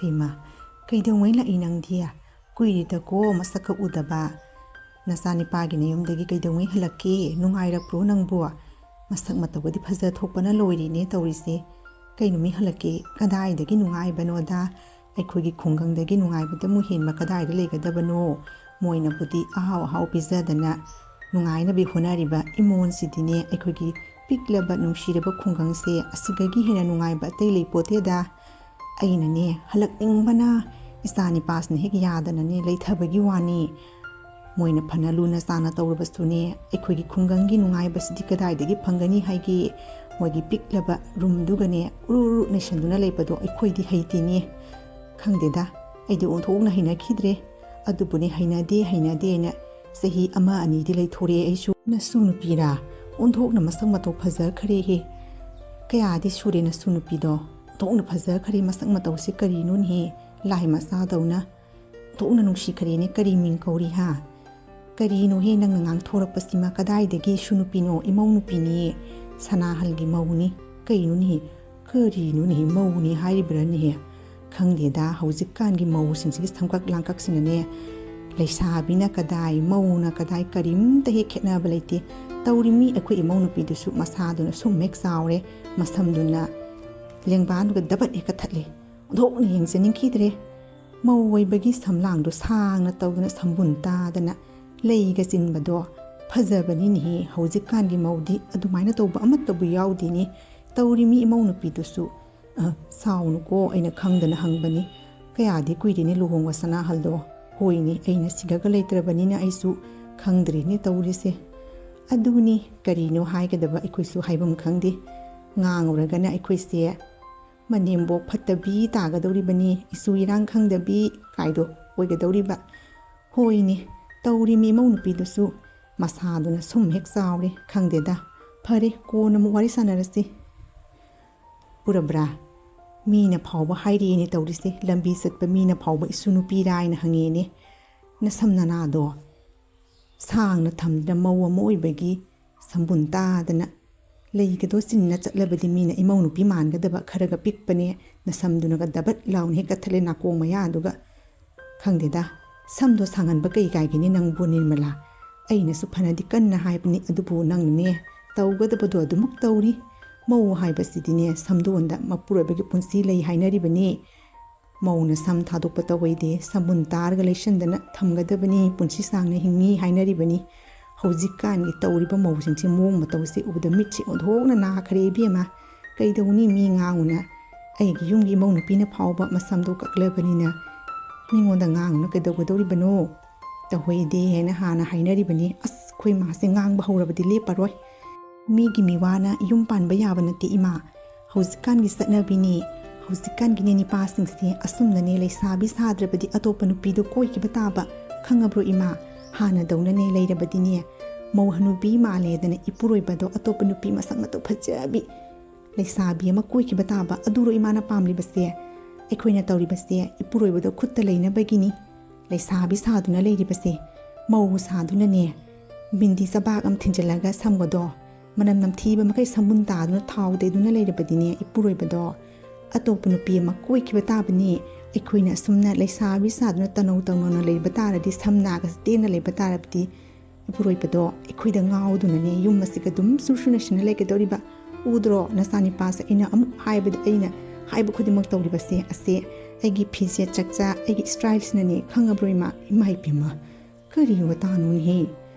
ꯍꯩꯃ ꯀꯩꯗꯧꯉꯩ ꯂꯥꯛꯏ ꯅꯪꯗꯤ ꯀꯨꯏꯔꯦꯗꯀꯣ ꯃꯁꯛꯀ ꯎꯗꯕ ꯅꯆꯥꯅꯤꯄꯥꯒꯤ ꯅꯌꯨꯝꯗꯒꯤ ꯀꯩꯗꯧꯉꯩ ꯍꯜꯂꯛꯀꯦ ꯅꯨꯡꯉꯥꯏꯔꯛꯄ꯭ꯔꯣ ꯅꯪꯕꯨ ꯃꯁꯛ ꯃꯇꯧꯒꯗꯤ ꯐꯖ ꯊꯣꯛꯄꯅ ꯂꯣꯏꯔꯤꯅꯦ ꯇꯧꯔꯤꯁꯦ ꯀꯩ ꯅꯨꯃꯤꯠ ꯍꯜꯂꯛꯀꯦ ꯀꯗꯥꯏꯗꯒꯤ ꯅꯨꯡꯉꯥꯏꯕꯅꯣꯗ ꯑꯩꯈꯣꯏꯒꯤ ꯈꯨꯡꯒꯪꯗꯒꯤ ꯅꯨꯡꯉꯥꯏꯕꯗ ꯍꯦꯟꯕ ꯀꯗꯥꯏꯗ ꯂꯩꯒꯗꯕꯅꯣ ꯃꯣꯏꯅꯕꯨꯗꯤ ꯑꯍꯥꯎ ꯑꯍꯥꯎ ꯄꯤꯖꯗꯅ ꯅꯨꯡꯉꯥꯏꯅꯕ ꯍꯣꯠꯅꯔꯤꯕ ꯏꯃꯣꯟꯁꯤꯗꯤꯅꯦ ꯑꯩꯈꯣꯏꯒꯤ ꯄꯤꯛꯂꯕ ꯅꯨꯡꯁꯤꯔꯕ ꯈꯨꯡꯒꯪꯁꯦ ꯑꯁꯤꯗꯒꯤ ꯍꯦꯟꯅ ꯅꯨꯡꯉꯥꯏꯕ ꯑꯇꯩ ꯂꯩꯄꯣꯠꯇꯦꯗ ꯑꯩꯅꯅꯦ ꯍꯜꯂꯛꯅꯤꯡꯕꯅ ꯏꯆꯥꯅꯤꯄꯥꯁꯤꯅ ꯍꯦꯛ ꯌꯥꯗꯅꯅꯦ ꯂꯩꯊꯕꯒꯤ ꯋꯥꯅꯤ ꯃꯣꯏꯅ ꯐꯅ ꯂꯨꯅ ꯆꯥꯅ ꯇꯧꯔꯕꯁꯨꯅꯦ ꯑꯩꯈꯣꯏꯒꯤ ꯈꯨꯡꯒꯪꯒꯤ ꯅꯨꯡꯉꯥꯏꯕꯁꯤꯗꯤ ꯀꯗꯥꯏꯗꯒꯤ ꯐꯪꯒꯅꯤ ꯍꯥꯏꯒꯦ ꯃꯣꯏꯒꯤ ꯄꯤꯛꯂꯕ ꯔꯨꯝꯗꯨꯒꯅꯦ ꯎꯔꯨ ꯅꯩꯁꯟꯗꯨꯅ ꯂꯩꯕꯗꯣ ꯑꯩꯈꯣꯏꯗꯤ ꯍꯩꯇꯦꯅꯦ ꯈꯪꯗꯦꯗ ꯑꯩꯗꯤ ꯑꯣꯟꯊꯣꯛꯅ ꯍꯩꯅꯈꯤꯗ꯭ꯔꯦ ꯑꯗꯨꯕꯨꯅꯦ ꯍꯩꯅꯗꯦꯅ ꯆꯍꯤ 1-2ꯗꯤ ꯂꯩꯊꯣꯔꯛꯑꯦ ꯑꯩꯁꯨ ꯅꯁꯨ ꯅꯨꯄꯤꯔꯥ ꯑꯣꯟꯊꯣꯛꯅ ꯃꯁꯛ ꯃꯇꯧ ꯐꯖꯈ꯭ꯔꯦꯍꯦ ꯀꯌꯥꯗꯤ ꯁꯨꯔꯦ ꯅꯁꯨ ꯅꯨꯄꯤꯗꯣ ꯑꯣꯟꯊꯣꯛꯅ ꯐꯖꯈ꯭ꯔꯦ ꯃꯁꯛ ꯃꯇꯧꯁꯤ ꯀꯔꯤꯅꯣꯅꯦ ꯂꯥꯏ ꯃꯆꯥꯗꯧꯅ ꯑꯣꯟꯊꯣꯛꯅ ꯅꯨꯡꯁꯤꯈ꯭ꯔꯦꯅꯦ ꯀꯔꯤ ꯃꯤꯡ ꯀꯧꯔꯤ ꯀꯔꯤꯅꯣꯍꯦ ꯅꯪꯅ ꯉꯥꯡꯊꯣꯔꯛꯄꯁꯤꯃ ꯀꯗꯥꯏꯗꯒꯤ ꯁꯨ ꯅꯨꯄꯤꯅꯣ ꯏꯃꯧ ꯅꯨꯄꯤꯅꯤ ꯁꯅꯥꯍꯜꯒꯤ ꯃꯧꯅꯤ ꯀꯔꯤꯅꯣꯅꯦ ꯃꯧꯅꯤ ꯍꯥꯏꯔꯤꯕ꯭ꯔꯥꯅꯦ ꯈꯪꯗꯦꯗ ꯍꯧꯖꯤꯛꯀꯥꯟꯒꯤ ꯃꯧꯁꯤꯡꯁꯤꯒꯤ ꯁꯝꯀꯛ ꯂꯥꯡꯀꯛꯁꯤꯅꯅꯦ ꯂꯩꯁꯥꯕꯤꯅ ꯀꯗꯥꯏ ꯃꯧꯅ ꯀꯗꯥꯏ ꯀꯔꯤꯝꯇ ꯍꯦꯛ ꯈꯦꯠꯅꯕ ꯂꯩꯇꯦ ꯇꯧꯔꯤꯃꯤ ꯑꯩꯈꯣꯏ ꯏꯃꯧ ꯅꯨꯄꯤꯗꯨꯁꯨ ꯃꯁꯥꯗꯨꯅ ꯁꯨꯝ ꯍꯦꯛ ꯆꯥꯎꯔꯦ ꯃꯁꯝꯗꯨꯅ ꯂꯦꯡꯕꯥꯟꯗꯨꯒ ꯗꯕꯠ ꯍꯦꯛ ꯀꯊꯠꯂꯦ ꯑꯣꯟꯊꯣꯛꯅ ꯌꯦꯡꯖꯅꯤꯡꯈꯤꯗ꯭ꯔꯦ ꯃꯧ ꯑꯣꯏꯕꯒꯤ ꯁꯝꯂꯥꯡꯗꯣ ꯁꯥꯡꯅ ꯇꯧꯗꯅ ꯁꯝꯕꯨꯟ ꯇꯥꯗꯅ ꯂꯩꯒ ꯆꯤꯟꯕꯗꯣ ꯐꯖꯕꯅꯤꯅꯦꯍꯦ ꯍꯧꯖꯤꯛꯀꯥꯟꯒꯤ ꯃꯧꯗꯤ ꯑꯗꯨꯃꯥꯏꯅ ꯇꯧꯕ ꯑꯃꯠꯇꯕꯨ ꯌꯥꯎꯗꯦꯅꯦ ꯇꯧꯔꯤꯃꯤ ꯏꯃꯧ ꯅꯨꯄꯤꯗꯨꯁꯨ ꯁꯥꯎꯅꯨꯀꯣ ꯑꯩꯅ ꯈꯪꯗꯅ ꯍꯪꯕꯅꯤ ꯀꯌꯥꯗꯤ ꯀꯨꯏꯔꯦꯅꯦ ꯂꯨꯍꯣꯡꯕ ꯁꯅꯥꯍꯜꯗꯣ ꯍꯣꯏꯅꯦ ꯑꯩꯅ ꯁꯤꯒꯒ ꯂꯩꯇ꯭ꯔꯕꯅꯤꯅ ꯑꯩꯁꯨ ꯈꯪꯗ꯭ꯔꯤꯅꯦ ꯇꯧꯔꯤꯁꯦ ꯑꯗꯨꯅꯤ ꯀꯔꯤꯅꯣ ꯍꯥꯏꯒꯗꯕ ꯑꯩꯈꯣꯏꯁꯨ ꯍꯥꯏꯐꯝ ꯈꯪꯗꯦ ꯉꯥꯡꯉꯨꯔꯒꯅ ꯑꯩꯈꯣꯏꯁꯦ ꯃꯅꯦꯝꯕꯣꯛ ꯐꯠꯇꯕꯤ ꯇꯥꯒꯗꯧꯔꯤꯕꯅꯤ ꯏꯁꯨ ꯏꯔꯥꯡ ꯈꯪꯗꯕꯤ ꯀꯥꯏꯗꯣ ꯑꯣꯏꯒꯗꯧꯔꯤꯕ ꯍꯣꯏꯅꯦ ꯇꯧꯔꯤꯃꯤ ꯏꯃꯧ ꯅꯨꯄꯤꯗꯨꯁꯨ ꯃꯁꯥꯗꯨꯅ ꯁꯨꯝ ꯍꯦꯛ ꯆꯥꯎꯔꯦ ꯈꯪꯗꯦꯗ ꯐꯔꯦ ꯀꯣꯟꯅ ꯑꯃꯨꯛ ꯋꯥꯔꯤ ꯁꯥꯟꯅꯔꯁꯤ ꯎꯔꯕ꯭ꯔꯥ ꯃꯤꯅ ꯐꯥꯎꯕ ꯍꯥꯏꯔꯦꯅꯦ ꯇꯧꯔꯤꯁꯦ ꯂꯝꯕꯤ ꯆꯠꯄ ꯃꯤꯅ ꯐꯥꯎꯕ ꯏꯁꯨ ꯅꯨꯄꯤꯔꯥ ꯍꯥꯏꯅ ꯍꯪꯉꯦꯅꯦ ꯅꯁꯝ ꯅꯅꯥꯗꯣ ꯁꯥꯡꯅ ꯊꯝꯗꯅ ꯃꯧ ꯑꯃ ꯑꯣꯏꯕꯒꯤ ꯁꯝꯕꯨꯟ ꯇꯥꯗꯅ ꯂꯩꯒꯗꯣ ꯆꯤꯟꯅ ꯆꯠꯂꯕꯗꯤ ꯃꯤꯅ ꯏꯃꯧ ꯅꯨꯄꯤ ꯃꯥꯟꯒꯗꯕ ꯈꯔꯒ ꯄꯤꯛꯄꯅꯦ ꯅꯁꯝꯗꯨꯅꯒ ꯗꯕꯠ ꯂꯥꯎꯅ ꯍꯦꯛ ꯀꯊꯠꯂꯦ ꯅꯥꯀꯣꯡ ꯃꯌꯥꯗꯨꯒ ꯈꯪꯗꯦꯗ ꯁꯝꯗꯣ ꯁꯥꯡꯍꯟꯕ ꯀꯩ ꯀꯥꯏꯒꯤꯅꯤ ꯅꯪꯕꯨ ꯅꯤꯔꯃꯂꯥ ꯑꯩꯅꯁꯨ ꯐꯅꯗꯤ ꯀꯟꯅ ꯍꯥꯏꯕꯅꯤ ꯑꯗꯨꯕꯨ ꯅꯪꯅꯅꯦ ꯇꯧꯒꯗꯕꯗꯣ ꯑꯗꯨꯃꯛ ꯇꯧꯔꯤ ꯃꯧ ꯍꯥꯏꯕꯁꯤꯗꯤꯅꯦ ꯁꯝꯗꯣꯟꯗ ꯃꯄꯨꯔꯣꯏꯕꯒꯤ ꯄꯨꯟꯁꯤ ꯂꯩ ꯍꯥꯏꯅꯔꯤꯕꯅꯤ ꯃꯧꯅ ꯁꯝ ꯊꯥꯗꯣꯛꯄ ꯇꯧꯋꯩꯗꯦ ꯁꯝꯕꯨꯟ ꯇꯥꯔꯒ ꯂꯩꯁꯟꯗꯅ ꯊꯝꯒꯗꯕꯅꯤ ꯄꯨꯟꯁꯤ ꯁꯥꯡꯅ ꯍꯤꯡꯉꯤ ꯍꯥꯏꯅꯔꯤꯕꯅꯤ ꯍꯧꯖꯤꯛꯀꯥꯟꯒꯤ ꯇꯧꯔꯤꯕ ꯃꯧꯁꯤꯡꯁꯦ ꯃꯑꯣꯡ ꯃꯇꯧꯁꯦ ꯎꯕꯗ ꯃꯤꯠꯁꯦ ꯑꯣꯟꯊꯣꯛꯅ ꯅꯥꯈ꯭ꯔꯦ ꯏꯕꯦꯝꯃ ꯀꯩꯗꯧꯅꯤ ꯃꯤ ꯉꯥꯡꯉꯨꯅ ꯑꯩꯒꯤ ꯌꯨꯝꯒꯤ ꯏꯃꯧ ꯅꯨꯄꯤꯅ ꯐꯥꯎꯕ ꯃꯁꯝꯗꯣ ꯀꯛꯂꯕꯅꯤꯅ ꯃꯤꯉꯣꯟꯗ ꯉꯥꯡꯉꯨꯅ ꯀꯩꯗꯧꯒꯗꯧꯔꯤꯕꯅꯣ ꯇꯧꯍꯩꯗꯦ ꯍꯥꯏꯅ ꯍꯥꯟꯅ ꯍꯥꯏꯅꯔꯤꯕꯅꯤ ꯑꯩꯈꯣꯏ ꯃꯥꯁꯦ ꯉꯥꯡꯕ ꯍꯧꯔꯕꯗꯤ ꯂꯦꯞꯄꯔꯣꯏ ꯃꯤꯒꯤ ꯃꯤꯋꯥꯅ ꯌꯨꯝ ꯄꯥꯟꯕ ꯌꯥꯕ ꯅꯠꯇꯦ ꯏꯃꯥ ꯍꯧꯖꯤꯛꯀꯥꯟꯒꯤ ꯆꯠꯅꯕꯤꯅꯤ ꯍꯧꯖꯤꯛꯀꯥꯟꯒꯤꯅꯦ ꯅꯤꯄꯥꯁꯤꯡꯁꯦ ꯑꯁꯨꯝꯅꯅꯦ ꯂꯩꯁꯥꯕꯤ ꯁꯥꯗ꯭ꯔꯕꯗꯤ ꯑꯇꯣꯞꯄ ꯅꯨꯄꯤꯗꯣ ꯀꯣꯏꯈꯤꯕ ꯇꯥꯕ ꯈꯪꯉꯕ꯭ꯔꯣ ꯏꯃꯥ ꯍꯥꯟꯅꯗꯧꯅꯅꯦ ꯂꯩꯔꯕꯗꯤꯅꯦ ꯃꯧ ꯍꯅꯨꯕꯤ ꯃꯥꯜꯂꯦꯗꯅ ꯏꯄꯨꯔꯣꯏꯕꯗꯣ ꯑꯇꯣꯞꯄ ꯅꯨꯄꯤ ꯃꯁꯛ ꯃꯇꯧ ꯐꯖꯕꯤ ꯂꯩꯁꯥꯕꯤ ꯑꯃ ꯀꯣꯏꯈꯤꯕ ꯇꯥꯕ ꯑꯗꯨꯔꯣ ꯏꯃꯥꯅ ꯄꯥꯝꯂꯤꯕꯁꯦ ꯑꯩꯈꯣꯏꯅ ꯇꯧꯔꯤꯕꯁꯦ ꯏꯄꯨꯔꯣꯏꯕꯗꯣ ꯈꯨꯠꯇ ꯂꯩꯅꯕꯒꯤꯅꯤ ꯂꯩꯁꯥꯕꯤ ꯁꯥꯗꯨꯅ ꯂꯩꯔꯤꯕꯁꯦ ꯃꯧ ꯁꯥꯗꯨꯅꯅꯦ ꯕꯤꯟꯗꯤ ꯆꯕꯥꯛ ꯑꯃ ꯊꯤꯟꯖꯤꯜꯂꯒ ꯁꯝꯒꯗꯣ ꯃꯅꯝ ꯅꯝꯊꯤꯕ ꯃꯈꯩ ꯁꯝꯕꯨꯟ ꯇꯥꯗꯨꯅ ꯊꯥꯎ ꯇꯩꯗꯨꯅ ꯂꯩꯔꯕꯗꯤꯅꯦ ꯏꯄꯨꯔꯣꯏꯕꯗꯣ ꯑꯇꯣꯞꯄ ꯅꯨꯄꯤ ꯑꯃ ꯀꯣꯏꯈꯤꯕ ꯇꯥꯕꯅꯤ ꯑꯩꯈꯣꯏꯅ ꯑꯁꯨꯝꯅ ꯂꯩꯁꯥꯕꯤ ꯁꯥꯗꯨꯅ ꯇꯅꯧ ꯇꯧꯅꯧꯅ ꯂꯩꯕ ꯇꯥꯔꯗꯤ ꯁꯝ ꯅꯥꯒ ꯇꯦꯟꯅ ꯂꯩꯕ ꯇꯥꯔꯕꯗꯤ ꯏꯄꯨꯔꯣꯏꯕꯗꯣ ꯑꯩꯈꯣꯏꯗ ꯉꯥꯎꯗꯨꯅꯅꯦ ꯌꯨꯝ ꯑꯁꯤꯒ ꯑꯗꯨꯝ ꯁꯨꯅ ꯂꯩꯒꯗꯧꯔꯤꯕ ꯎꯗ꯭ꯔꯣ ꯅꯆꯥꯅꯤꯄꯥꯁꯦ ꯑꯩꯅ ꯑꯃꯨꯛ ꯍꯥꯏꯕꯗ ꯑꯩꯅ ꯍꯥꯏꯕ ꯈꯨꯗꯤꯡꯃꯛ ꯇꯧꯔꯤꯕꯁꯦ ꯑꯁꯦ ꯑꯩꯒꯤ ꯐꯤꯖꯦꯠ ꯆꯛꯆꯥ ꯑꯩꯒꯤ ꯁ꯭ꯇꯥꯏꯜꯁꯤꯅꯅꯦ ꯈꯪꯉꯕ꯭ꯔꯣ ꯏꯃꯥ ꯏꯄꯦꯝꯃ ꯀꯔꯤ ꯋꯥꯇꯥꯅꯣꯅꯦꯍꯦ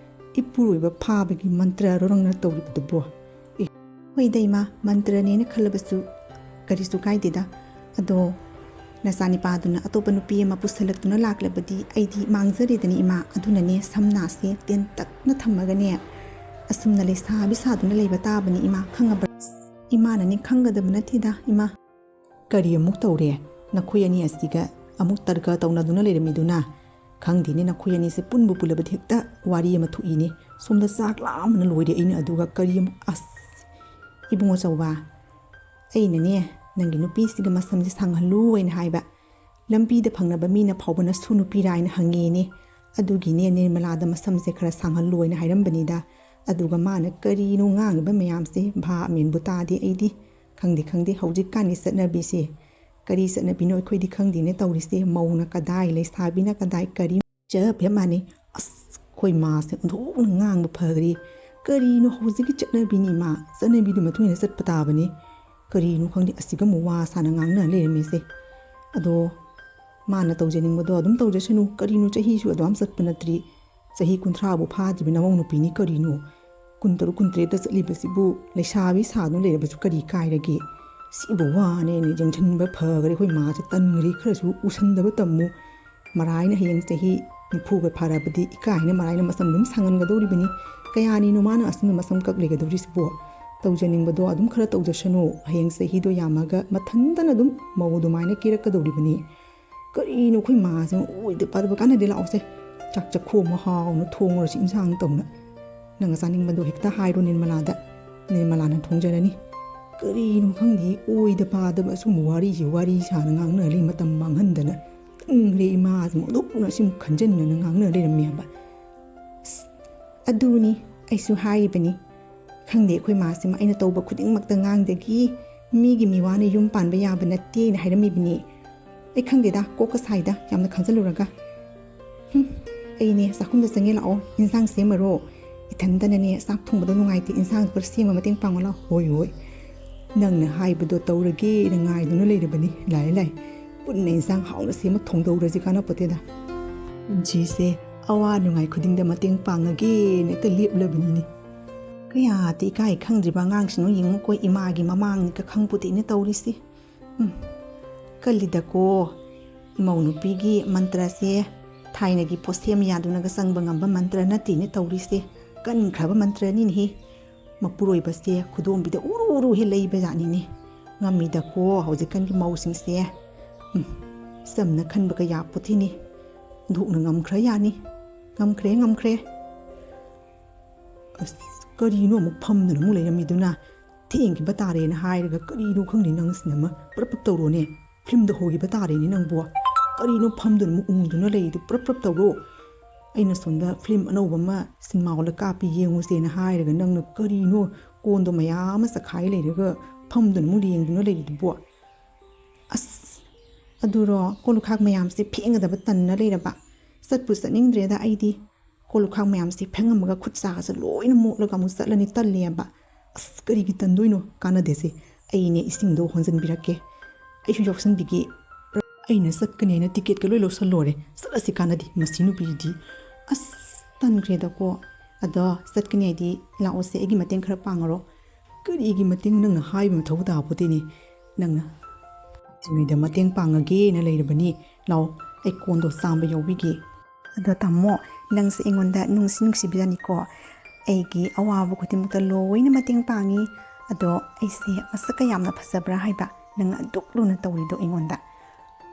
ꯏꯄꯨꯔꯣꯏꯕ ꯐꯥꯕꯒꯤ ꯃꯟꯇ꯭ꯔ ꯔꯣꯔꯪꯅ ꯇꯧꯔꯤꯕꯗꯨꯕꯣ ꯍꯣꯏꯗ ꯏꯃꯥ ꯃꯟꯇ꯭ꯔꯅꯦꯅ ꯈꯜꯂꯕꯁꯨ ꯀꯔꯤꯁꯨ ꯀꯥꯏꯗꯦꯗ ꯑꯗꯣ ꯅꯆꯥꯅꯤꯄꯥꯗꯨꯅ ꯑꯇꯣꯞꯄ ꯅꯨꯄꯤ ꯑꯃ ꯄꯨꯁꯜꯂꯛꯇꯨꯅ ꯂꯥꯛꯂꯕꯗꯤ ꯑꯩꯗꯤ ꯃꯥꯡꯖꯔꯦꯗꯅꯤ ꯏꯃꯥ ꯑꯗꯨꯅꯅꯦ ꯁꯝꯅꯥꯁꯦ ꯇꯦꯟꯇꯛꯅ ꯊꯝꯃꯒꯅꯦ ꯑꯁꯨꯝꯅ ꯂꯩꯁꯥꯕꯤ ꯁꯥꯗꯨꯅ ꯂꯩꯕ ꯇꯥꯕꯅꯤ ꯏꯃꯥ ꯈꯪꯉꯕ꯭ꯔꯥ ꯏꯃꯥꯅꯅꯦ ꯈꯪꯒꯗꯕ ꯅꯠꯇꯦꯗ ꯏꯃꯥ ꯀꯔꯤ ꯑꯃꯨꯛ ꯇꯧꯔꯦ ꯅꯈꯣꯏ ꯑꯅꯤ ꯑꯁꯤꯒ ꯑꯃꯨꯛ ꯇꯔꯀ ꯇꯧꯅꯗꯨꯅ ꯂꯩꯔꯝꯃꯤꯗꯨꯅ ꯈꯪꯗꯦꯅꯦ ꯅꯈꯣꯏ ꯑꯅꯤꯁꯦ ꯄꯨꯟꯕ ꯄꯨꯜꯂꯕꯗꯤ ꯍꯦꯛꯇ ꯋꯥꯔꯤ ꯑꯃ ꯊꯣꯛꯏꯅꯦ ꯁꯣꯝꯗ ꯆꯥꯛ ꯂꯥꯝꯕꯅ ꯂꯣꯏꯔꯦ ꯑꯩꯅ ꯑꯗꯨꯒ ꯀꯔꯤ ꯑꯃꯨꯛ ꯏꯕꯨꯡꯉꯣ ꯆꯧꯕ ꯑꯩꯅꯅꯦ ꯅꯪꯒꯤ ꯅꯨꯄꯤꯁꯤꯒ ꯃꯁꯝꯁꯦ ꯁꯥꯡꯍꯜꯂꯨ ꯍꯥꯏꯅ ꯍꯥꯏꯕ ꯂꯝꯕꯤꯗ ꯐꯪꯅꯕ ꯃꯤꯅ ꯐꯥꯎꯕꯅ ꯁꯨ ꯅꯨꯄꯤꯔꯥ ꯍꯥꯏꯅ ꯍꯪꯉꯦꯅꯦ ꯑꯗꯨꯒꯤꯅꯦ ꯅꯤꯔꯃꯂꯥꯗ ꯃꯁꯝꯁꯦ ꯈꯔ ꯁꯥꯡꯍꯜꯂꯨ ꯍꯥꯏꯅ ꯍꯥꯏꯔꯝꯕꯅꯤꯗ ꯑꯗꯨꯒ ꯃꯥꯅ ꯀꯔꯤꯅꯣ ꯉꯥꯡꯉꯤꯕ ꯃꯌꯥꯝꯁꯦ ꯚꯥꯞ ꯃꯦꯟꯕꯨ ꯇꯥꯗꯦ ꯑꯩꯗꯤ ꯈꯪꯗꯦ ꯍꯧꯖꯤꯛꯀꯥꯟꯒꯤ ꯆꯠꯅꯕꯤꯁꯦ ꯀꯔꯤ ꯆꯠꯅꯕꯤꯅꯣ ꯑꯩꯈꯣꯏꯗꯤ ꯈꯪꯗꯦꯅꯦ ꯇꯧꯔꯤꯁꯦ ꯃꯧꯅ ꯀꯗꯥꯏ ꯂꯩꯁꯥꯕꯤꯅ ꯀꯗꯥꯏ ꯀꯔꯤ ꯆꯞ ꯍꯦꯛ ꯃꯥꯟꯅꯩ ꯑꯁ ꯑꯩꯈꯣꯏ ꯃꯥꯁꯦ ꯑꯣꯟꯊꯣꯛꯅ ꯉꯥꯡꯕ ꯐꯈ꯭ꯔꯦ ꯀꯔꯤꯅꯣ ꯍꯧꯖꯤꯛꯀꯤ ꯆꯠꯅꯕꯤꯅꯤ ꯃꯥ ꯆꯠꯅꯕꯤꯗꯨ ꯃꯇꯨꯡ ꯏꯟꯅ ꯆꯠꯄ ꯇꯥꯕꯅꯤ ꯀꯔꯤꯅꯣ ꯈꯪꯗꯦ ꯑꯁꯤꯒ ꯑꯃꯨꯛ ꯋꯥ ꯁꯥꯅ ꯉꯥꯡꯅ ꯂꯩꯔꯝꯃꯤꯁꯦ ꯑꯗꯣ ꯃꯥꯅ ꯇꯧꯖꯅꯤꯡꯕꯗꯣ ꯑꯗꯨꯝ ꯇꯧꯖꯁꯅꯨ ꯀꯔꯤꯅꯣ ꯆꯍꯤꯁꯨ ꯑꯗꯨꯝ ꯆꯠꯄ ꯅꯠꯇ꯭ꯔꯤ ꯆꯍꯤ 30ꯕꯨ ꯐꯥꯗ꯭ꯔꯤꯕ ꯅꯃꯧ ꯅꯨꯄꯤꯅꯤ ꯀꯔꯤꯅꯣ 16 17 ꯆꯠꯂꯤꯕꯁꯤꯕꯨ ꯂꯩꯁꯥꯕꯤ ꯁꯥꯗꯨꯅ ꯂꯩꯔꯕꯁꯨ ꯀꯔꯤ ꯀꯥꯏꯔꯒꯦ ꯁꯤꯕꯨ ꯋꯥꯅꯦꯅ ꯌꯦꯡꯁꯤꯟꯕ ꯐꯈ꯭ꯔꯦ ꯑꯩꯈꯣꯏ ꯃꯥꯁꯦ ꯇꯟꯈ꯭ꯔꯦ ꯈꯔꯁꯨ ꯎꯁꯟꯗꯕ ꯇꯝꯃꯨ ꯃꯔꯥꯏꯅ ꯍꯌꯦꯡ ꯆꯍꯤ 40ꯒ ꯐꯥꯔꯕꯗꯤ ꯏꯀꯥꯏꯅ ꯃꯔꯥꯏꯅ ꯃꯁꯝ ꯑꯗꯨꯝ ꯁꯥꯡꯍꯟꯒꯗꯧꯔꯤꯕꯅꯤ ꯀꯌꯥꯅꯤꯅꯣ ꯃꯥꯅ ꯑꯁꯤꯅ ꯃꯁꯝ ꯀꯛ ꯂꯩꯒꯗꯧꯔꯤꯁꯤꯕꯣ ꯇꯧꯖꯅꯤꯡꯕꯗꯣ ꯑꯗꯨꯝ ꯈꯔ ꯇꯧꯖꯁꯅꯨ ꯍꯌꯦꯡ ꯆꯍꯤꯗꯣ ꯌꯥꯝꯃꯒ ꯃꯊꯟꯇꯅ ꯑꯗꯨꯝ ꯃꯧ ꯑꯗꯨꯃꯥꯏꯅ ꯀꯦꯔꯛꯀꯗꯧꯔꯤꯕꯅꯤ ꯀꯔꯤꯅꯣ ꯑꯩꯈꯣꯏ ꯃꯥꯁꯦ ꯑꯣꯏꯗ ꯄꯥꯗꯕ ꯀꯥꯟꯅꯗꯦ ꯂꯥꯛꯑꯣꯁꯦ ꯆꯥꯛ ꯆꯈꯣ ꯑꯃ ꯍꯥꯎꯅ ꯊꯣꯡꯉꯨꯔꯁꯤ ꯏꯟꯁꯥꯡ ꯇꯧꯅ ꯅꯪꯅ ꯆꯥꯅꯤꯡꯕꯗꯣ ꯍꯦꯛꯇ ꯍꯥꯏꯔꯣ ꯅꯤꯔꯃꯂꯥꯗ ꯅꯤꯔꯃꯂꯥꯅ ꯊꯣꯡꯖꯔꯅꯤ ꯀꯔꯤꯅꯣ ꯈꯪꯗꯦ ꯑꯣꯏꯗ ꯄꯥꯗꯕ ꯑꯁꯨꯝꯕ ꯋꯥꯔꯤ ꯁꯥꯅ ꯉꯥꯡꯅꯔꯤ ꯃꯇꯝ ꯃꯥꯡꯍꯟꯗꯅ ꯇꯪꯈ꯭ꯔꯦ ꯏꯃꯥꯁꯦ ꯑꯗꯨꯛꯅ ꯑꯁꯤꯃꯨꯛ ꯈꯟꯖꯟꯅꯅ ꯉꯥꯡꯅ ꯂꯩꯔꯝꯃꯦ ꯍꯥꯏꯕ ꯑꯗꯨꯅꯤ ꯑꯩꯁꯨ ꯍꯥꯏꯔꯤꯕꯅꯤ ꯈꯪꯗꯦ ꯑꯩꯈꯣꯏ ꯃꯥꯁꯤꯃ ꯑꯩꯅ ꯇꯧꯕ ꯈꯨꯗꯤꯡꯃꯛꯇ ꯉꯥꯡꯗꯒꯤ ꯃꯤꯒꯤ ꯃꯤꯋꯥꯅ ꯌꯨꯝ ꯄꯥꯟꯕ ꯌꯥꯕ ꯅꯠꯇꯦꯅ ꯍꯥꯏꯔꯝꯃꯤꯕꯅꯤ ꯑꯩ ꯈꯪꯗꯦꯗ ꯀꯣꯛꯀ ꯁꯥꯏꯗ ꯌꯥꯝꯅ ꯈꯟꯖꯜꯂꯨꯔꯒ ꯑꯩꯅꯦ ꯆꯥꯛꯈꯨꯝꯗ ꯆꯪꯉꯦ ꯂꯥꯛꯑꯣ ꯏꯟꯁꯥꯡ ꯁꯦꯝꯃꯔꯣ ꯏꯊꯟꯇꯅꯅꯦ ꯆꯥꯛ ꯊꯣꯡꯕꯗꯣ ꯅꯨꯡꯉꯥꯏꯇꯦ ꯏꯟꯁꯥꯡ ꯈꯔ ꯁꯦꯝꯃ ꯃꯇꯦꯡ ꯄꯥꯡꯉꯣ ꯂꯥꯛꯑꯣ ꯍꯣꯏ ꯍꯣꯏ ꯅꯪꯅ ꯍꯥꯏꯕꯗꯣ ꯇꯧꯔꯒꯦꯅ ꯉꯥꯏꯗꯨꯅ ꯂꯩꯔꯕꯅꯤ ꯂꯥꯏ ꯄꯨꯟꯅ ꯏꯟꯁꯥꯡ ꯍꯥꯎꯅ ꯁꯦꯝꯃ ꯊꯣꯡꯗꯧꯔꯁꯤ ꯀꯥꯟꯅꯄꯣꯠꯇꯦꯗ ꯄꯨꯟꯁꯤꯁꯦ ꯑꯋꯥ ꯅꯨꯡꯉꯥꯏ ꯈꯨꯗꯤꯡꯗ ꯃꯇꯦꯡ ꯄꯥꯡꯉꯒꯦꯅ ꯍꯦꯛꯇ ꯂꯦꯞꯂꯕꯅꯤꯅꯦ ꯀꯌꯥꯗꯤ ꯏꯀꯥꯏ ꯈꯪꯗ꯭ꯔꯤꯕ ꯑꯉꯥꯡꯁꯤꯡꯅꯣ ꯌꯦꯡꯉꯨꯀꯣ ꯏꯃꯥꯒꯤ ꯃꯃꯥꯡꯅꯤꯀ ꯈꯪꯄꯣꯠꯇꯦꯅ ꯇꯧꯔꯤꯁꯤ ꯀꯜꯂꯤꯗꯀꯣ ꯏꯃꯧ ꯅꯨꯄꯤꯒꯤ ꯃꯟꯇ꯭ꯔꯁꯦ ꯊꯥꯏꯅꯒꯤ ꯄꯣꯠꯁꯦꯝ ꯌꯥꯗꯨꯅꯒ ꯆꯪꯕ ꯉꯝꯕ ꯃꯟꯇ꯭ꯔ ꯅꯠꯇꯦꯅ ꯇꯧꯔꯤꯁꯦ ꯀꯟꯈ꯭ꯔꯕ ꯃꯟꯇ꯭ꯔꯅꯤꯅꯦꯍꯦ ꯃꯄꯨꯔꯣꯏꯕꯁꯦ ꯈꯨꯗꯣꯝꯕꯤꯗ ꯎꯔꯨ ꯍꯦ ꯂꯩꯕ ꯖꯥꯠꯅꯤꯅꯦ ꯉꯝꯃꯤꯗꯀꯣ ꯍꯧꯖꯤꯛꯀꯥꯟꯒꯤ ꯃꯧꯁꯤꯡꯁꯦ ꯆꯝꯅ ꯈꯟꯕꯒ ꯌꯥꯄꯣꯠꯇꯦꯅꯦ ꯙꯣꯛꯅ ꯉꯝꯈ꯭ꯔ ꯌꯥꯅꯤ ꯉꯝꯈ꯭ꯔꯦ ꯑꯁ ꯀꯔꯤꯅꯣ ꯑꯃꯨꯛ ꯐꯝꯗꯨꯅ ꯑꯃꯨꯛ ꯂꯩꯔꯝꯃꯤꯗꯨꯅ ꯊꯦꯡꯈꯤꯕ ꯇꯥꯔꯦꯅ ꯍꯥꯏꯔꯒ ꯀꯔꯤꯅꯣ ꯈꯪꯗꯦ ꯅꯪꯁꯤꯅ ꯄꯨꯔꯞ ꯇꯧꯔꯣꯅꯦ ꯐꯤल्मꯗ ꯍꯧꯈꯤꯕ ꯇꯥꯔꯦꯅꯦ ꯅꯪꯕꯨ ꯀꯔꯤꯅꯣ ꯐꯝꯗꯨꯅ ꯑꯃꯨꯛ ꯎꯪꯗꯨꯅ ꯂꯩꯗꯨ ꯄꯨꯔꯞ ꯇꯧꯔꯣ ꯑꯩꯅ ꯁꯣꯝꯗ ꯐꯤल्म ꯑꯅꯧꯕ ꯑꯃ ꯁꯤꯅꯦꯃꯥ ꯍꯣꯜꯗ ꯀꯥꯞꯄꯤ ꯌꯦꯡꯉꯨꯁꯦꯅ ꯍꯥꯏꯔꯒ ꯅꯪꯅ ꯀꯔꯤꯅꯣ ꯀꯣꯟꯗꯣ ꯃꯌꯥꯝ ꯑꯃ ꯆꯈꯥꯏ ꯂꯩꯔꯒ ꯐꯝꯗꯨꯅ ꯑꯃꯨꯛ ꯌꯦꯡꯗꯨꯅ ꯂꯩꯔꯤꯗꯨꯕꯣ ꯑꯁ ꯑꯗꯨꯔꯣ ꯀꯣꯜꯂꯨꯈꯥꯛ ꯃꯌꯥꯝꯁꯦ ꯐꯦꯡꯒꯗꯕ ꯇꯟꯅ ꯂꯩꯔꯕ ꯆꯠꯄꯨ ꯆꯠꯅꯤꯡꯗ꯭ꯔꯦꯗ ꯑꯩꯗꯤ ꯀꯣꯜꯂꯨꯈꯥꯛ ꯃꯌꯥꯝꯁꯦ ꯐꯦꯡꯉꯝꯃꯒ ꯈꯨꯠ ꯁꯥꯒꯁꯦ ꯂꯣꯏꯅ ꯃꯣꯠꯂꯒ ꯑꯃꯨꯛ ꯆꯠꯂꯅꯤ ꯇꯜꯂꯦꯕ ꯑꯁ ꯀꯔꯤꯒꯤ ꯇꯟꯗꯣꯏꯅꯣ ꯀꯥꯟꯅꯗꯦꯁꯦ ꯑꯩꯅꯦ ꯏꯁꯤꯡꯗꯣ ꯍꯣꯟꯖꯟꯕꯤꯔꯛꯀꯦ ꯑꯩꯁꯨ ꯌꯥꯎꯁꯟꯕꯤꯒꯦ ꯑꯩꯅ ꯆꯠꯀꯅꯦꯅ ꯇꯤꯀꯦꯠꯀ ꯂꯣꯏ ꯂꯧꯁꯜꯂꯣꯔꯦ ꯆꯠꯂꯁꯤ ꯀꯥꯟꯅꯗꯦ ꯃꯁꯤ ꯅꯨꯄꯤꯗꯤ ꯑꯁ ꯇꯟꯈ꯭ꯔꯦꯗꯀꯣ ꯑꯗꯣ ꯆꯠꯀꯅꯤ ꯍꯥꯏꯗꯤ ꯂꯥꯛꯑꯣꯁꯦ ꯑꯩꯒꯤ ꯃꯇꯦꯡ ꯈꯔ ꯄꯥꯡꯉꯔꯣ ꯀꯔꯤꯒꯤ ꯃꯇꯦꯡ ꯅꯪꯅ ꯍꯥꯏꯕ ꯃꯊꯧ ꯇꯥꯕꯗꯤꯅꯦ ꯅꯪꯅ ꯇꯤꯉꯩꯗ ꯃꯇꯦꯡ ꯄꯥꯡꯉꯒꯦꯅ ꯂꯩꯔꯕꯅꯤ ꯂꯥꯛꯑꯣ ꯑꯩ ꯀꯣꯟꯗꯣ ꯆꯥꯝꯕ ꯌꯥꯎꯕꯤꯒꯦ ꯑꯗꯣ ꯇꯥꯃꯣ ꯅꯪꯁꯦ ꯑꯩꯉꯣꯟꯗ ꯅꯨꯡꯁꯤꯕꯤꯔꯅꯤꯀꯣ ꯑꯩꯒꯤ ꯑꯋꯥꯕ ꯈꯨꯗꯤꯡꯃꯛꯇ ꯂꯣꯏꯅ ꯃꯇꯦꯡ ꯄꯥꯡꯉꯤ ꯑꯗꯣ ꯑꯩꯁꯦ ꯃꯁꯛꯀ ꯌꯥꯝꯅ ꯐꯖꯕ꯭ꯔꯥ ꯍꯥꯏꯕ ꯅꯪ ꯑꯗꯨꯛ ꯂꯨꯅ ꯇꯧꯔꯤꯗꯣ ꯑꯩꯉꯣꯟꯗ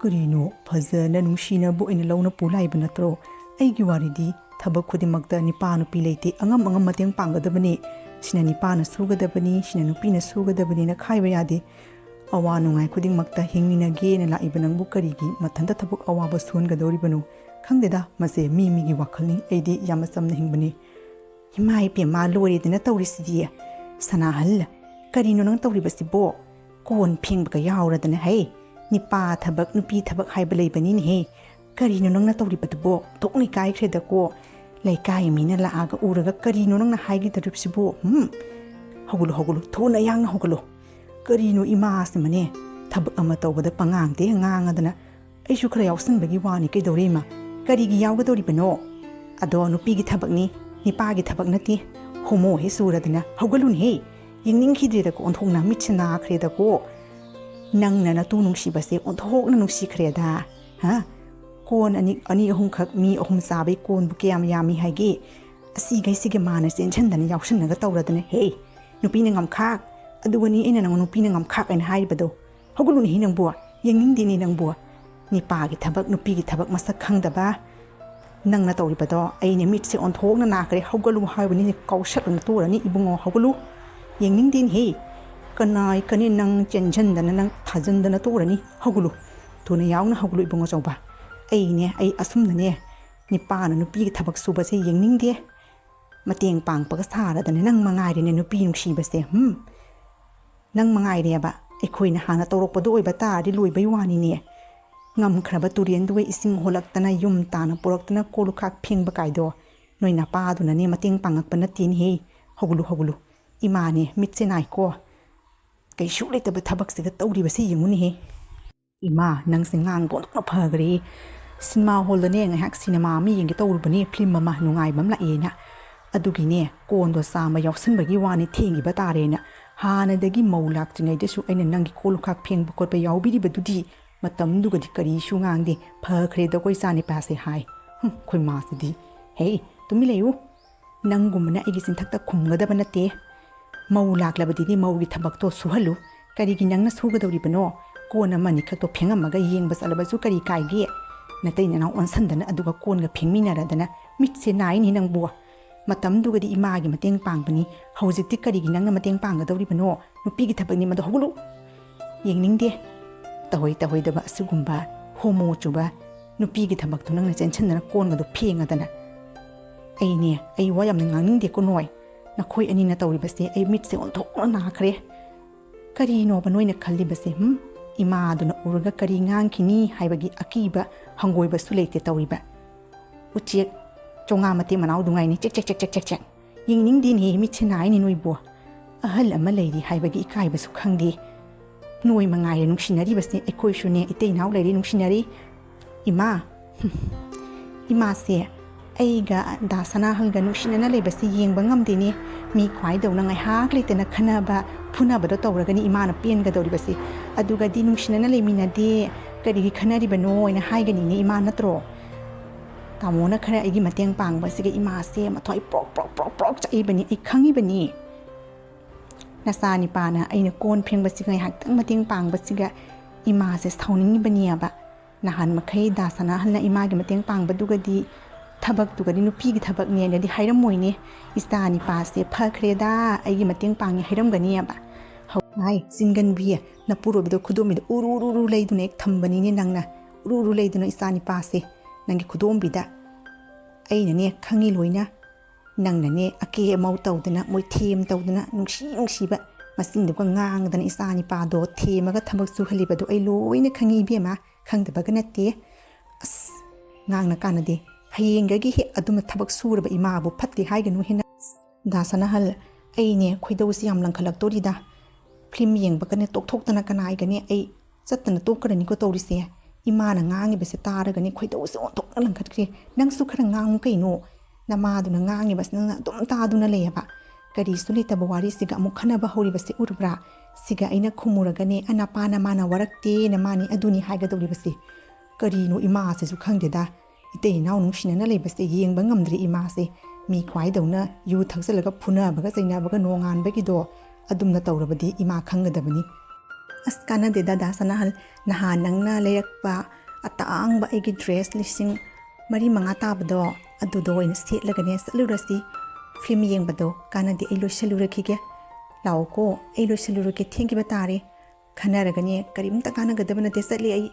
ꯀꯔꯤꯅꯣ ꯐꯖꯅ ꯅꯨꯡꯁꯤꯅꯕ ꯑꯣꯏꯅ ꯂꯧꯅ ꯄꯨ ꯂꯥꯛꯏꯕ ꯅꯠꯇ꯭ꯔꯣ ꯑꯩꯒꯤ ꯋꯥꯔꯤꯗꯤ ꯊꯕꯛ ꯈꯨꯗꯤꯡꯃꯛꯇ ꯅꯨꯄꯥ ꯅꯨꯄꯤ ꯂꯩꯇꯦ ꯑꯉꯝ ꯃꯇꯦꯡ ꯄꯥꯡꯒꯗꯕꯅꯤ ꯁꯤꯅ ꯅꯨꯄꯥꯅ ꯁꯨꯒꯗꯕꯅꯤ ꯁꯤꯅ ꯅꯨꯄꯤꯅ ꯁꯨꯒꯗꯕꯅꯤꯅ ꯈꯥꯏꯕ ꯌꯥꯗꯦ ꯑꯋꯥ ꯅꯨꯡꯉꯥꯏ ꯈꯨꯗꯤꯡꯃꯛꯇ ꯍꯤꯡꯃꯤꯟꯅꯒꯦꯅ ꯂꯥꯛꯏꯕ ꯅꯪꯕꯨ ꯀꯔꯤꯒꯤ ꯃꯊꯟꯇ ꯊꯕꯛ ꯑꯋꯥꯕ ꯁꯨꯍꯟꯒꯗꯧꯔꯤꯕꯅꯣ ꯈꯪꯗꯦꯗ ꯃꯁꯦ ꯃꯤꯒꯤ ꯋꯥꯈꯜꯅꯤ ꯑꯩꯗꯤ ꯌꯥꯝꯅ ꯆꯝꯅ ꯍꯤꯡꯕꯅꯤ ꯏꯃꯥ ꯏꯄꯦꯝꯃ ꯂꯣꯏꯔꯦꯗꯅ ꯇꯧꯔꯤꯁꯤꯗꯤ ꯁꯅꯥꯍꯜ ꯀꯔꯤꯅꯣ ꯅꯪ ꯇꯧꯔꯤꯕꯁꯤꯕꯣ ꯀꯣꯟ ꯐꯦꯡꯕꯒ ꯌꯥꯎꯔꯗꯅ ꯍꯩ ꯅꯨꯄꯥ ꯊꯕꯛ ꯅꯨꯄꯤ ꯊꯕꯛ ꯍꯥꯏꯕ ꯂꯩꯕꯅꯤꯅꯦꯍꯦ ꯀꯔꯤꯅꯣ ꯅꯪꯅ ꯇꯧꯔꯤꯕꯗꯨꯕꯣ ꯊꯣꯛꯅ ꯏꯀꯥꯏꯈ꯭ꯔꯦꯗꯀꯣ ꯂꯩꯀꯥꯏ ꯃꯤꯅ ꯂꯥꯛꯑꯒ ꯎꯔꯒ ꯀꯔꯤꯅꯣ ꯅꯪꯅ ꯍꯥꯏꯒꯗꯧꯔꯤꯕꯁꯤꯕꯣ ꯍꯧꯒꯠꯂꯨ ꯊꯨꯅ ꯌꯥꯡꯅ ꯍꯧꯒꯠꯂꯨ ꯀꯔꯤꯅꯣ ꯏꯃꯥꯁꯤꯃꯅꯦ ꯊꯕꯛ ꯑꯃ ꯇꯧꯕꯗ ꯄꯉꯥꯡꯗꯦ ꯉꯥꯡꯉꯗꯅ ꯑꯩꯁꯨ ꯈꯔ ꯌꯥꯎꯁꯟꯕꯒꯤ ꯋꯥꯅꯤ ꯀꯩꯗꯧꯔꯦ ꯏꯃꯥ ꯀꯔꯤꯒꯤ ꯌꯥꯎꯒꯗꯧꯔꯤꯕꯅꯣ ꯑꯗꯣ ꯅꯨꯄꯤꯒꯤ ꯊꯕꯛꯅꯤ ꯅꯨꯄꯥꯒꯤ ꯊꯕꯛ ꯅꯠꯇꯦ ꯍꯣꯃꯣ ꯍꯦ ꯁꯨꯔꯗꯅ ꯍꯧꯒꯠꯂꯨꯅꯦꯍꯦ ꯌꯦꯡꯅꯤꯡꯈꯤꯗ꯭ꯔꯦꯗꯀꯣ ꯑꯣꯟꯊꯣꯛꯅ ꯃꯤꯠ ꯅꯥꯈ꯭ꯔꯦꯗꯀꯣ ꯅꯪꯅ ꯅꯇꯨ ꯅꯨꯡꯁꯤꯕꯁꯦ ꯑꯣꯟꯊꯣꯛꯅ ꯅꯨꯡꯁꯤꯈ꯭ꯔꯦꯗ ꯀꯣꯟ ꯑꯅꯤ ꯑꯍꯨꯝꯈꯛ ꯃꯤ 3 ꯆꯥꯕꯩ ꯀꯣꯟꯕꯨ ꯀꯌꯥꯝ ꯌꯥꯝꯃꯤ ꯍꯥꯏꯒꯦ ꯑꯁꯤꯒꯩꯁꯤꯒꯤ ꯃꯥꯅ ꯆꯦꯟꯁꯤꯟꯗꯅ ꯌꯥꯎꯁꯟꯅꯒ ꯇꯧꯔꯗꯅ ꯍꯦ ꯅꯨꯄꯤꯅ ꯉꯝꯈꯥꯛ ꯑꯗꯨꯒꯅꯤ ꯑꯩꯅ ꯅꯪ ꯅꯨꯄꯤꯅ ꯉꯝꯈꯥꯛ ꯍꯥꯏꯅ ꯍꯥꯏꯔꯤꯕꯗꯣ ꯍꯧꯒꯠꯂꯨꯅꯦꯍꯦ ꯅꯪꯕꯨ ꯌꯦꯡꯅꯤꯡꯗꯦꯅꯦ ꯅꯪꯕꯨ ꯅꯨꯄꯥꯒꯤ ꯊꯕꯛ ꯅꯨꯄꯤꯒꯤ ꯊꯕꯛ ꯃꯁꯛ ꯈꯪꯗꯕ ꯅꯪꯅ ꯇꯧꯔꯤꯕꯗꯣ ꯑꯩꯅ ꯃꯤꯠꯁꯦ ꯑꯣꯟꯊꯣꯛꯅ ꯅꯥꯈ꯭ꯔꯦ ꯍꯧꯒꯠꯂꯨ ꯍꯥꯏꯕꯅꯤ ꯀꯥꯎꯁꯠꯂꯨꯅ ꯇꯣꯔꯅꯤ ꯏꯕꯨꯡꯉꯣ ꯍꯧꯒꯠꯂꯨ ꯌꯦꯡꯅꯤꯡꯗꯦꯅꯦꯍꯦ ꯀꯅꯥꯏ ꯅꯪ ꯆꯦꯟꯁꯤꯟꯗꯅ ꯅꯪ ꯊꯥꯖꯤꯟꯗꯅ ꯇꯣꯔꯅꯤ ꯍꯧꯒꯠꯂꯨ ꯊꯨꯅ ꯌꯥꯎꯅ ꯍꯧꯒꯠꯂꯨ ꯏꯕꯨꯡꯉꯣ ꯆꯧꯕ ꯑꯩ ꯑꯁꯨꯝꯅꯅꯦ ꯅꯨꯄꯥꯅ ꯅꯨꯄꯤꯒꯤ ꯊꯕꯛ ꯁꯨꯕꯁꯦ ꯌꯦꯡꯅꯤꯡꯗꯦ ꯃꯇꯦꯡ ꯄꯥꯡꯕꯒ ꯁꯥꯔꯗꯅ ꯅꯪ ꯃꯉꯥꯏꯔꯦꯅꯦ ꯅꯨꯄꯤ ꯅꯨꯡꯁꯤꯕꯁꯦ ꯅꯪ ꯃꯉꯥꯏꯔꯦꯕ ꯑꯩꯈꯣꯏꯅ ꯍꯥꯟꯅ ꯇꯧꯔꯛꯄꯗꯣ ꯑꯣꯏꯕ ꯇꯥꯔꯗꯤ ꯂꯣꯏꯕꯩ ꯋꯥꯅꯤꯅꯦ ꯉꯝꯈ꯭ꯔꯕ ꯇꯨꯔꯦꯟꯗꯨꯒ ꯏꯁꯤꯡ ꯍꯣꯜꯂꯛꯇꯅ ꯌꯨꯝ ꯇꯥꯅ ꯄꯨꯔꯛꯇꯅ ꯀꯣꯜꯂꯨꯈꯥꯛ ꯐꯦꯡꯕ ꯀꯥꯏꯗꯣ ꯅꯣꯏ ꯅꯄꯥꯗꯨꯅꯅꯦ ꯃꯇꯦꯡ ꯄꯥꯡꯉꯛꯄ ꯅꯠꯇꯦꯅꯦꯍꯦ ꯍꯧꯒꯠꯂꯨ ꯏꯃꯥꯅꯦ ꯃꯤꯠꯁꯦ ꯅꯥꯏꯀꯣ ꯀꯩꯁꯨ ꯂꯩꯇꯕ ꯊꯕꯛꯁꯤꯒ ꯇꯧꯔꯤꯕꯁꯤ ꯌꯦꯡꯉꯨꯅꯦꯍꯦ ꯏꯃꯥ ꯅꯪꯁꯦ ꯉꯥꯡꯕ ꯑꯣꯟꯊꯣꯛꯅ ꯐꯈ꯭ꯔꯦ ꯁꯤꯅꯦꯃꯥ ꯍꯣꯜꯗꯅꯦ ꯉꯥꯏꯍꯥꯛ ꯁꯤꯅꯦꯃꯥ ꯑꯃ ꯌꯦꯡꯒꯦ ꯇꯧꯔꯨꯕꯅꯦ ꯐꯤꯂꯝ ꯑꯃ ꯅꯨꯡꯉꯥꯏꯕ ꯑꯃ ꯂꯥꯛꯑꯦꯅ ꯑꯗꯨꯒꯤꯅꯦ ꯀꯣꯟꯗꯣ ꯆꯥꯝꯕ ꯌꯥꯎꯁꯟꯕꯒꯤ ꯋꯥꯅꯤ ꯊꯦꯡꯈꯤꯕ ꯇꯥꯔꯦꯅ ꯍꯥꯟꯅꯗꯒꯤ ꯃꯧ ꯂꯥꯛꯇ꯭ꯔꯤꯉꯩꯗꯁꯨ ꯑꯩꯅ ꯅꯪꯒꯤ ꯀꯣꯜꯂꯨꯈꯥꯛ ꯐꯦꯡꯕ ꯈꯣꯠꯄ ꯌꯥꯎꯕꯤꯔꯤꯕꯗꯨꯗꯤ ꯃꯇꯝꯗꯨꯒꯗꯤ ꯀꯔꯤꯁꯨ ꯉꯥꯡꯗꯦ ꯐꯈ꯭ꯔꯦꯗ ꯑꯩꯈꯣꯏ ꯏꯆꯥꯅꯤꯄꯥꯁꯦ ꯍꯥꯏ ꯑꯩꯈꯣꯏ ꯃꯥꯁꯤꯗꯤ ꯍꯦ ꯇꯨꯃꯤꯟ ꯂꯩꯌꯨ ꯅꯪꯒꯨꯝꯕꯅ ꯑꯩꯒꯤ ꯆꯤꯟꯊꯛꯇ ꯈꯨꯝꯒꯗꯕ ꯅꯠꯇꯦ ꯃꯧ ꯂꯥꯛꯂꯕꯗꯤ ꯃꯧꯒꯤ ꯊꯕꯛꯇꯣ ꯁꯨꯍꯜꯂꯨ ꯀꯔꯤꯒꯤ ꯅꯪꯅ ꯁꯨꯒꯗꯧꯔꯤꯕꯅꯣ ꯀꯣꯟ ꯑꯃꯅꯤ ꯈꯛꯇꯣ ꯐꯦꯡꯉꯝꯃꯒ ꯌꯦꯡꯕ ꯆꯠꯂꯕꯁꯨ ꯀꯔꯤ ꯀꯥꯏꯒꯦ natai nanaw onsan aduga konga phengminaradana mitse naini nangbu matamdugadi imagi mateng pangbani hojikti karigi nangna mateng panggadawribano nupigi thabakni madu hogulu yengningde tahoi daba asugumba homo chuba nupigi thabak tu nangna chenchandana kongadu phengadana aine ai wayamna nganingde ko noi nakhoi anina tawribase ai mitse onthokna nakhre karino banoina khallibase ima aduna urga kari ngangkini haibagi akiba hangoiba suleite tawriba uchek chonga mate manaw dungai ni chek yingning din he mi chinai ni noibo ahal ama leiri haibagi ikaiba su khangdi noi mangai re nungsinari base ekoi shune itei naw leiri nungsinari ima se aiga dasana halga nungsinana lebasi yengba ngamdeni mi khwai dawna ngai hak leitena khanaba phunabado tawragani imana penga dawribasi aduga di nungsinana leminade karigi khanari bano ina haigani ni ima natro tamona khara aigi mateng pangba siga ima se mathoi prok chaibani ai khangibani nasani pana aina kon phengba siga hak tang mateng pangba siga ima se thauningi bani aba nahan makhai dasana halna ima gi mateng pangba dugadi thabak tugadi nupi gi thabak ne ne di hairam moine istani paste phakreda aigi mateng pangi hairam gani aba hai singan bi na puro bido khudomi uru leidune ek thambani ne nangna uru leiduna istani paste nangi khudom bida aina ne khangi loina nangna ne ake mau tawdana moi them tawdana nungsi ba masin duka ngangdana istani pa do themaga thabak su halibado ai loina khangi bi ma khangdaba ganate as ngangna kanade hayengagi he aduma thabak suraba imabu phatti haiganu hina dasana hal aine khoidawsi yam langkhalaktorida film yengba kane tokthokdana kanai gane ai chattana tokkarani ko tawrise imana ngangi bese taragani khoidawsi ontokna langkhatkre nangsu khara ngangu kaino namaduna ngangi bas nang dum taduna leyaba kari sulita bawari siga amu khanaba horibase urbra siga aina khumuragane anapana mana warakte na mani aduni haiga dawribase karino ima se su khangdeda itei naw nungsinana lebase yengba ngamdri ima se mi khwai dawna yu thaksalaga phuna baga chaina baga nongan bagi do adumna tawrabadi ima khangadabani askana de dada sanahal naha nangna leyakpa atangba egi dress lising mari manga tabado adudo ina setlagane salurasi film yengbado kana de elo salurakhige lawko elo salurake thengi batare khanaragane karimta kana gadabana de satli ai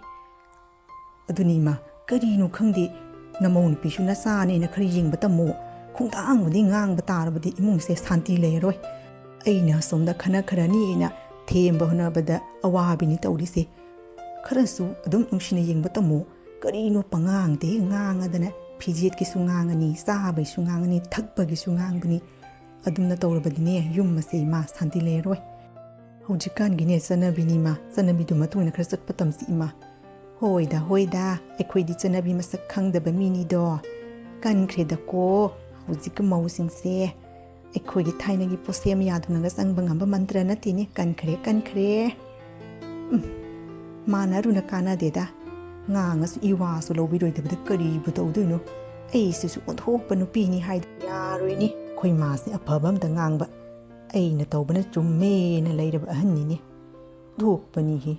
adunima karino khangdi namon pisuna sane na khari yengba tamo khungtang budi ngang batarabadi imungse santi leiroi aina somda khana kharani ina themba hunabada awabini tawrise kharasu adum nungsina yengba tamo karino pangang de ngangadana phijet ki sungangani sabai sungangani thakpa gi sungangbani adumna tawrabadine yummase ma santi leiroi hojikan gine sanabini ma sanabi du matuna khara chakpa tamsi ima hoida aikhoidi chanabi masak khangdaba mini do kan khreda ko hojik mausingse aikhoigi thainagi posem yadunaga sangba ngamba mantra natini kan khre mana runa kana deda ngangas iwa so lobiroi debda kari butawduino ai susu onthokpa nupi ni haid yaroini khoi ma se aphabam da ngangba aina tawbana chumme na leiraba ahanni ni dhokpani hi